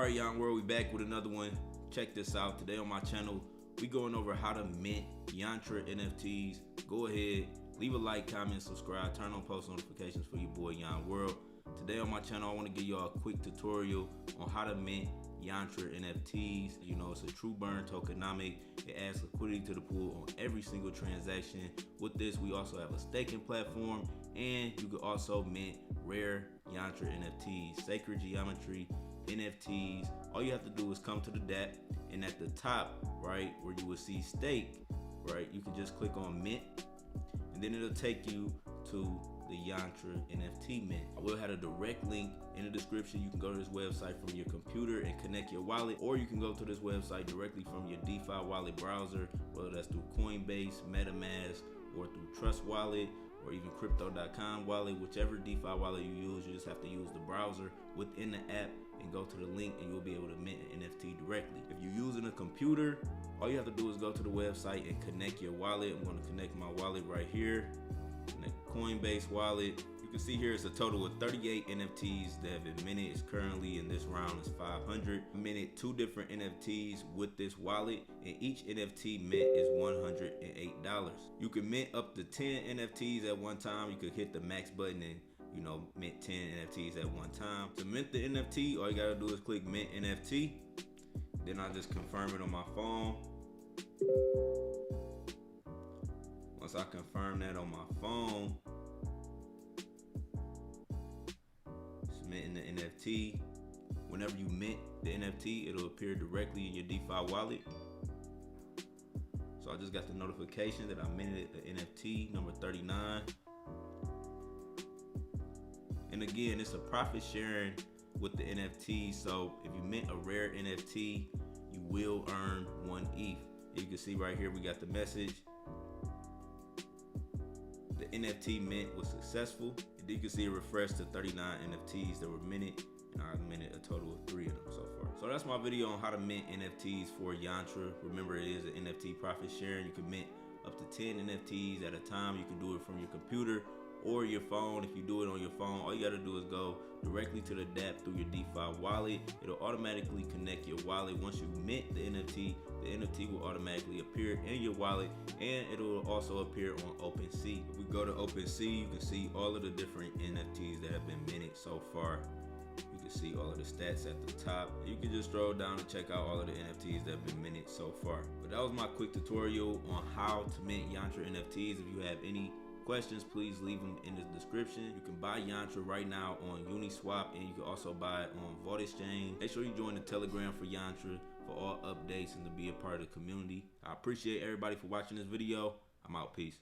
Alright, Yon World, we back with another one. Check this out. Today on my channel, we going over how to mint Yantra NFTs. Go ahead, leave a like, comment, subscribe, turn on post notifications for your boy Yon World. Today on my channel, I want to give y'all a quick tutorial on how to mint Yantra NFTs. You know, it's a true burn tokenomic. It adds liquidity to the pool on every single transaction. With this, we also have a staking platform, and you can also mint rare Yantra NFTs, sacred geometry NFTs. All you have to do is come to the dApp, and at the top, right, where you will see stake, right, you can just click on mint, and then it'll take you to the Yantra NFT mint. I will have a direct link in the description. You can go to this website from your computer and connect your wallet, or you can go to this website directly from your DeFi wallet browser, whether that's through Coinbase, MetaMask, or through Trust Wallet, or even crypto.com wallet. Whichever DeFi wallet you use, you just have to use the browser within the app and go to the link, and you'll be able to mint an NFT directly. If you're using a computer, all you have to do is go to the website and connect your wallet. I'm going to connect my wallet right here. Connect Coinbase wallet. You can see here it's a total of 38 NFTs that have been minted. It's currently in this round is 500. I minted 2 different NFTs with this wallet, and each NFT mint is $108. You can mint up to 10 NFTs at one time. You could hit the max button and, you know, mint 10 NFTs at one time. To mint the NFT, all you gotta do is click mint NFT. Then I just confirm it on my phone. Once I confirm that on my phone, it's minting the NFT. Whenever you mint the NFT, it'll appear directly in your DeFi wallet. So I just got the notification that I minted the NFT number 39. And again, it's a profit sharing with the NFT. So if you mint a rare NFT, you will earn 1 ETH. You can see right here, we got the message. The NFT mint was successful. You can see it refreshed to 39 NFTs that were minted, and I minted a total of 3 of them so far. So that's my video on how to mint NFTs for Yantra. Remember, it is an NFT profit sharing. You can mint up to 10 NFTs at a time. You can do it from your computer or your phone. If you do it on your phone, all you gotta do is go directly to the dApp through your DeFi wallet. It'll automatically connect your wallet. Once you mint the NFT will automatically appear in your wallet, and it'll also appear on OpenSea. If we go to OpenSea, you can see all of the different NFTs that have been minted so far. You can see all of the stats at the top. You can just scroll down and check out all of the NFTs that have been minted so far. But that was my quick tutorial on how to mint Yantra NFTs. If you have any questions, please leave them in the description. You can buy Yantra right now on Uniswap, and you can also buy it on Vault Exchange. Make sure you join the Telegram for Yantra for all updates and to be a part of the community. I appreciate everybody for watching this video. I'm out. Peace.